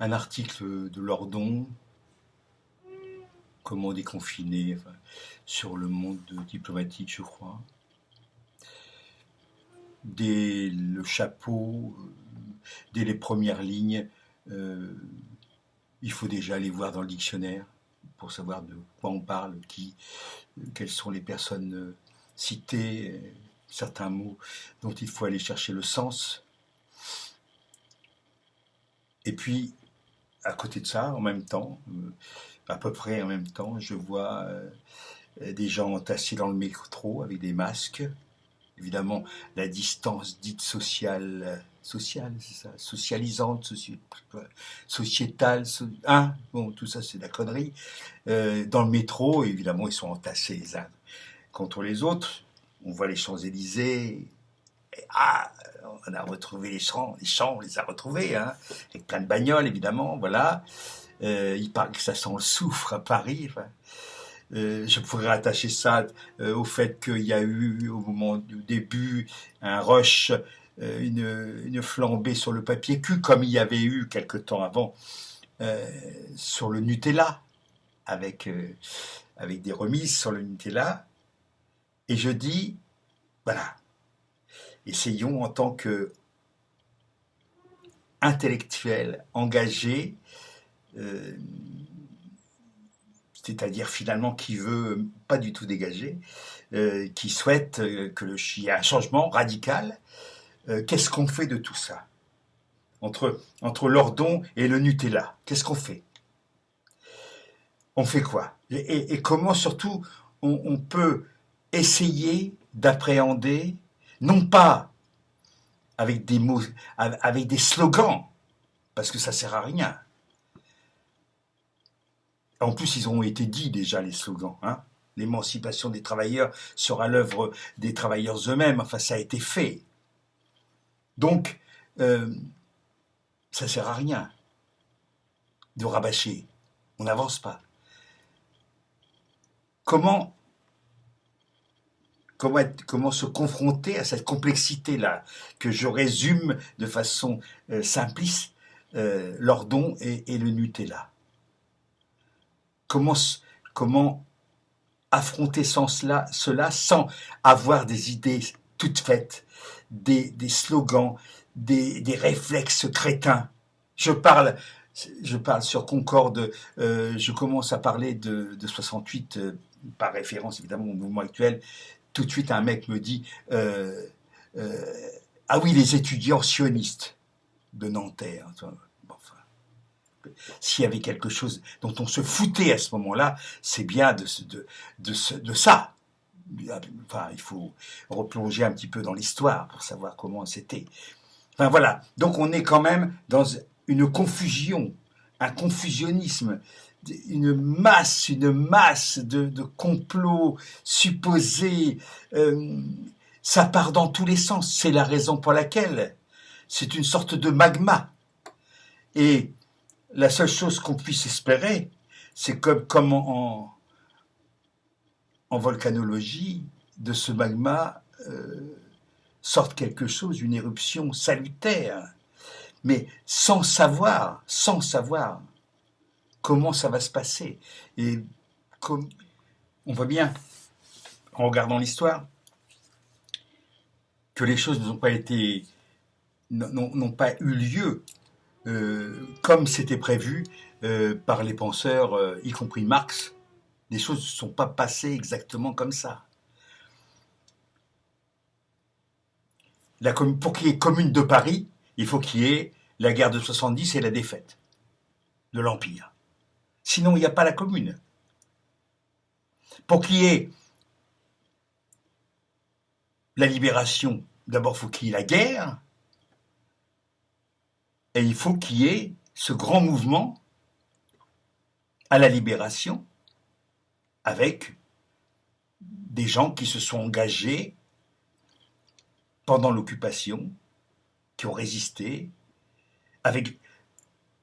un article de Lordon, comment déconfiner, enfin, sur le monde diplomatique, je crois. Dès le chapeau, dès les premières lignes, euh, il faut déjà aller voir dans le dictionnaire pour savoir de quoi on parle, quelles sont les personnes citées, certains mots dont il faut aller chercher le sens. Et puis, à côté de ça, en même temps, à peu près en même temps, je vois des gens entassés dans le métro avec des masques. Évidemment, la distance dite sociale, c'est ça, socialisante, sociétale, hein, bon, tout ça c'est de la connerie. Dans le métro, évidemment, ils sont entassés les uns contre les autres. On voit les Champs-Élysées. Et, on a retrouvé les champs, on les a retrouvés, hein, avec plein de bagnoles, évidemment, voilà. Il paraît que ça sent le soufre à Paris. Enfin, je pourrais rattacher ça au fait qu'il y a eu, au moment du début, un rush, une flambée sur le papier cul, comme il y avait eu quelque temps avant sur le Nutella, avec, avec des remises sur le Nutella. Et je dis, voilà, essayons en tant qu'intellectuels engagés, euh, c'est-à-dire finalement qui veut pas du tout dégager, qui souhaite qu'il y ait un changement radical. Qu'est-ce qu'on fait de tout ça entre l'ordon et le Nutella, qu'est-ce qu'on fait? On fait quoi? Et comment surtout on peut essayer d'appréhender, non pas avec des mots, avec des slogans, parce que ça sert à rien. En plus, ils ont été dits déjà, les slogans, hein. L'émancipation des travailleurs sera l'œuvre des travailleurs eux-mêmes. Enfin, ça a été fait. Donc, ça sert à rien de rabâcher. On n'avance pas. Comment, comment se confronter à cette complexité-là, que je résume de façon simpliste, l'ordon et le Nutella. Comment, comment affronter cela sans avoir des idées toutes faites, des slogans, des réflexes crétins. Je parle sur Concorde, je commence à parler de 68, par référence évidemment au mouvement actuel. Tout de suite, un mec me dit ah oui, les étudiants sionistes de Nanterre. Bon, enfin, s'il y avait quelque chose dont on se foutait à ce moment-là, c'est bien de ça. Enfin, il faut replonger un petit peu dans l'histoire pour savoir comment c'était. Enfin voilà, donc on est quand même dans une confusion, un confusionnisme, une masse de complots supposés. Ça part dans tous les sens. C'est la raison pour laquelle c'est une sorte de magma. Et la seule chose qu'on puisse espérer, c'est comme en volcanologie, de ce magma sorte quelque chose, une éruption salutaire, mais sans savoir comment ça va se passer. Et comme on voit bien, en regardant l'histoire, que les choses n'ont pas eu lieu comme c'était prévu par les penseurs, y compris Marx. Les choses ne sont pas passées exactement comme ça. Pour qu'il y ait commune de Paris, il faut qu'il y ait la guerre de 70 et la défaite de l'Empire. Sinon, il n'y a pas la commune. Pour qu'il y ait la libération, d'abord, il faut qu'il y ait la guerre, et il faut qu'il y ait ce grand mouvement à la libération, avec des gens qui se sont engagés pendant l'occupation, qui ont résisté, avec,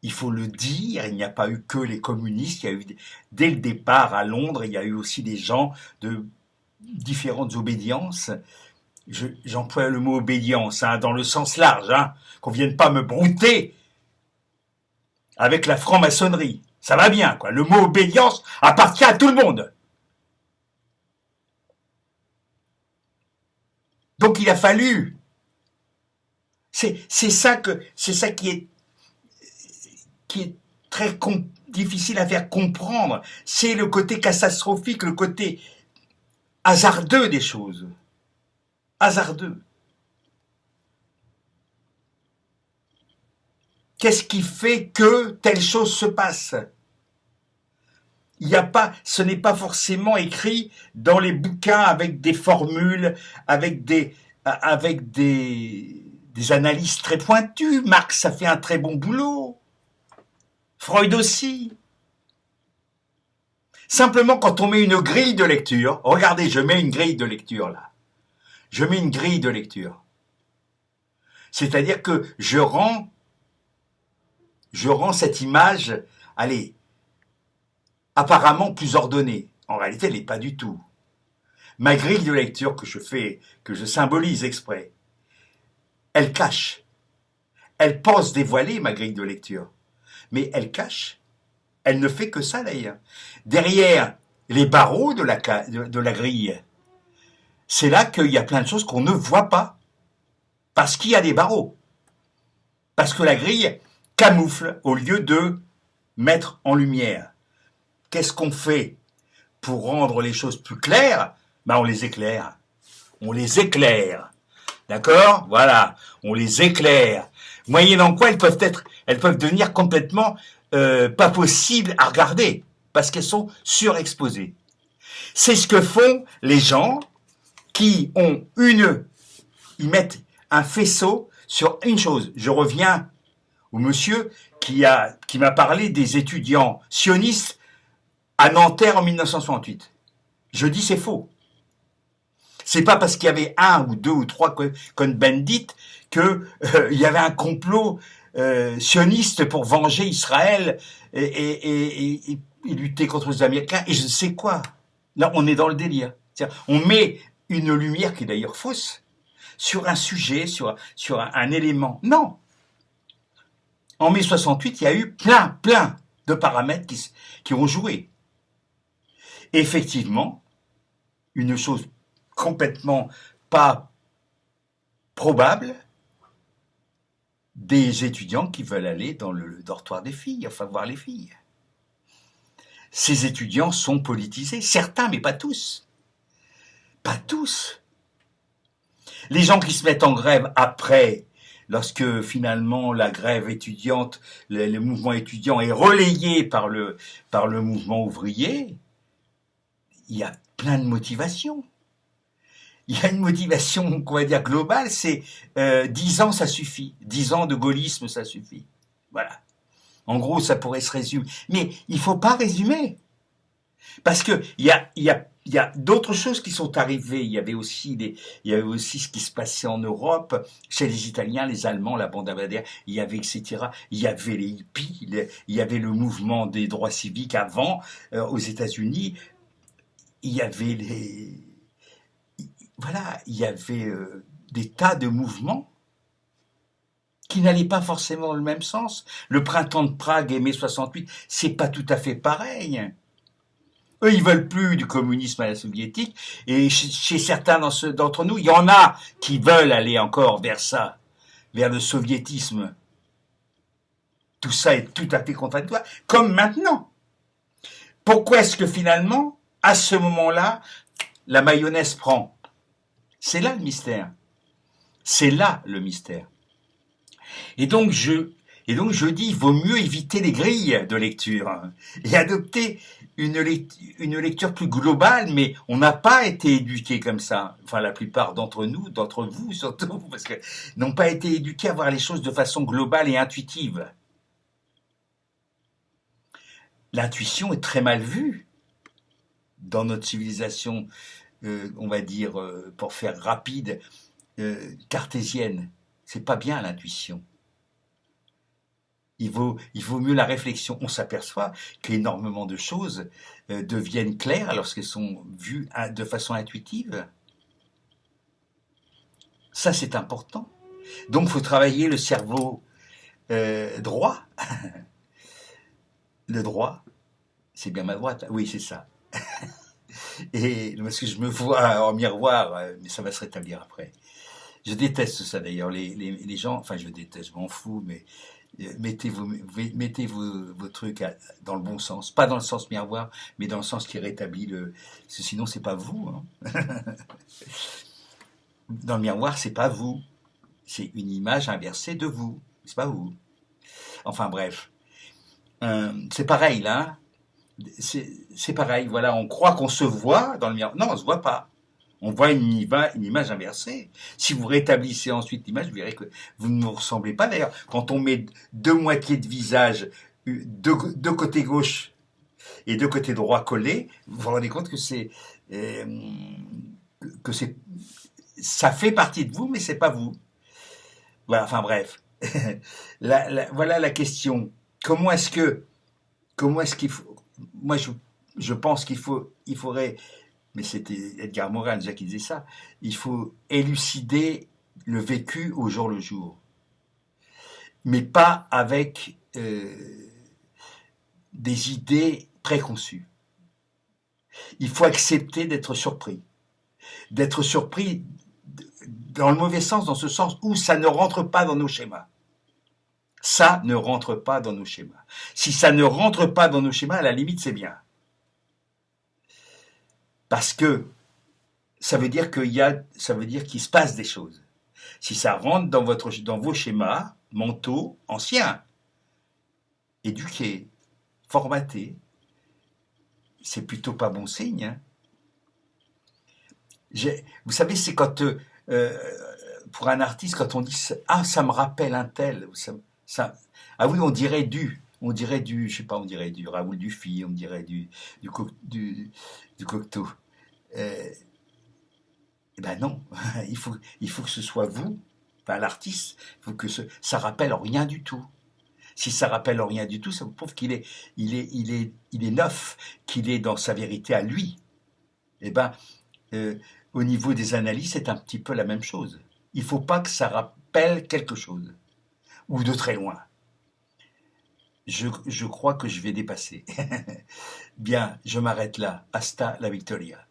il faut le dire, il n'y a pas eu que les communistes, il y a eu, dès le départ à Londres, il y a eu aussi des gens de différentes obédiences. J'emploie le mot obédience, hein, dans le sens large, hein, qu'on ne vienne pas me brouter avec la franc-maçonnerie. Ça va bien, quoi. Le mot obédience appartient à tout le monde. Donc il a fallu. C'est ça qui est très difficile à faire comprendre. C'est le côté catastrophique, le côté hasardeux des choses. Hasardeux. Qu'est-ce qui fait que telle chose se passe? Il n'y a pas, ce n'est pas forcément écrit dans les bouquins avec des formules, avec des analyses très pointues. Marx a fait un très bon boulot. Freud aussi. Simplement, quand on met une grille de lecture, regardez, je mets une grille de lecture là. Je mets une grille de lecture. C'est-à-dire que je rends cette image, allez, apparemment plus ordonnée. En réalité, elle n'est pas du tout. Ma grille de lecture que je symbolise exprès, elle cache. Elle pense dévoiler ma grille de lecture. Mais elle cache. Elle ne fait que ça d'ailleurs. Derrière les barreaux de la grille, c'est là qu'il y a plein de choses qu'on ne voit pas. Parce qu'il y a des barreaux. Parce que la grille camoufle au lieu de mettre en lumière. Qu'est-ce qu'on fait pour rendre les choses plus claires? Ben on les éclaire. On les éclaire. D'accord? Voilà. On les éclaire. Moyennant quoi elles peuvent devenir complètement pas possibles à regarder. Parce qu'elles sont surexposées. C'est ce que font les gens qui ont ils mettent un faisceau sur une chose. Je reviens au monsieur qui m'a parlé des étudiants sionistes à Nanterre en 1968. Je dis c'est faux. C'est pas parce qu'il y avait un ou deux ou trois Cohn-Bendit que il y avait un complot sioniste pour venger Israël et lutter contre les Américains et je ne sais quoi. Là, on est dans le délire. On met une lumière qui est d'ailleurs fausse sur un sujet, sur un élément. Non. En mai 68, il y a eu plein de paramètres qui ont joué. Effectivement, une chose complètement pas probable, des étudiants qui veulent aller dans le dortoir des filles, enfin voir les filles. Ces étudiants sont politisés, certains, mais pas tous. Pas tous. Les gens qui se mettent en grève après, lorsque finalement la grève étudiante, le mouvement étudiant est relayé par le mouvement ouvrier, il y a plein de motivations. Il y a une motivation, qu'on va dire, globale, c'est 10 ans, ça suffit. 10 ans de gaullisme, ça suffit. Voilà. En gros, ça pourrait se résumer. Mais il faut pas résumer. Parce que il y a d'autres choses qui sont arrivées. Il y avait aussi ce qui se passait en Europe, chez les Italiens, les Allemands, la bande Bavière, il y avait etc. Il y avait les hippies, il y avait le mouvement des droits civiques avant, aux États-Unis. Il y avait il y avait des tas de mouvements qui n'allaient pas forcément dans le même sens. Le printemps de Prague et mai 68, c'est pas tout à fait pareil. Eux, ils veulent plus du communisme à la soviétique, et chez certains d'entre nous, il y en a qui veulent aller encore vers ça, vers le soviétisme. Tout ça est tout à fait contradictoire, comme maintenant. Pourquoi est-ce que finalement, à ce moment-là, la mayonnaise prend? C'est là le mystère. C'est là le mystère. Et donc je dis, il vaut mieux éviter les grilles de lecture et adopter une lecture plus globale, mais on n'a pas été éduqués comme ça. Enfin, la plupart d'entre vous surtout, parce que n'ont pas été éduqués à voir les choses de façon globale et intuitive. L'intuition est très mal vue dans notre civilisation, on va dire, pour faire rapide, cartésienne. C'est pas bien l'intuition. Il vaut mieux la réflexion. On s'aperçoit qu'énormément de choses deviennent claires lorsqu'elles sont vues de façon intuitive. Ça, c'est important. Donc, il faut travailler le cerveau droit le droit, c'est bien ma droite. Oui, c'est ça. Et parce que je me vois en miroir, mais ça va se rétablir après. Je déteste ça d'ailleurs. Les gens, enfin je déteste, je m'en fous, mais mettez vos trucs dans le bon sens. Pas dans le sens miroir, mais dans le sens qui rétablit le. Parce que sinon, c'est pas vous. Hein. Dans le miroir, c'est pas vous. C'est une image inversée de vous. C'est pas vous. Enfin bref. C'est pareil là. C'est pareil. Voilà, on croit qu'on se voit dans le miroir. Non, on se voit pas. On voit une image inversée. Si vous rétablissez ensuite l'image, vous verrez que vous ne vous ressemblez pas. D'ailleurs, quand on met deux moitiés de visage, deux côtés gauche et deux côtés droit collés, vous vous rendez compte que euh, c'est ça fait partie de vous, mais c'est pas vous. Voilà, enfin bref. Voilà la question. Comment est-ce que comment est-ce qu'il faut moi je pense il faudrait mais c'était Edgar Morin déjà qui disait ça, il faut élucider le vécu au jour le jour, mais pas avec des idées préconçues. Il faut accepter d'être surpris dans le mauvais sens, dans ce sens où ça ne rentre pas dans nos schémas. Ça ne rentre pas dans nos schémas. Si ça ne rentre pas dans nos schémas, à la limite, c'est bien. Parce que ça veut dire qu'il se passe des choses. Si ça rentre dans vos schémas mentaux anciens, éduqués, formatés, c'est plutôt pas bon signe. Hein. Vous savez, c'est quand pour un artiste, quand on dit ah ça me rappelle un tel, ah oui on dirait je sais pas, on dirait du Raoul Dufy, on dirait du Cocteau. Euh, Eh ben non, il faut que ce soit vous, enfin l'artiste, il faut que ça rappelle rien du tout. Si ça rappelle rien du tout, ça prouve qu'il est neuf, qu'il est dans sa vérité à lui. Eh ben, euh, au niveau des analyses, c'est un petit peu la même chose. Il faut pas que ça rappelle quelque chose, ou de très loin. Je crois que je vais dépasser. Bien, je m'arrête là. Hasta la victoria.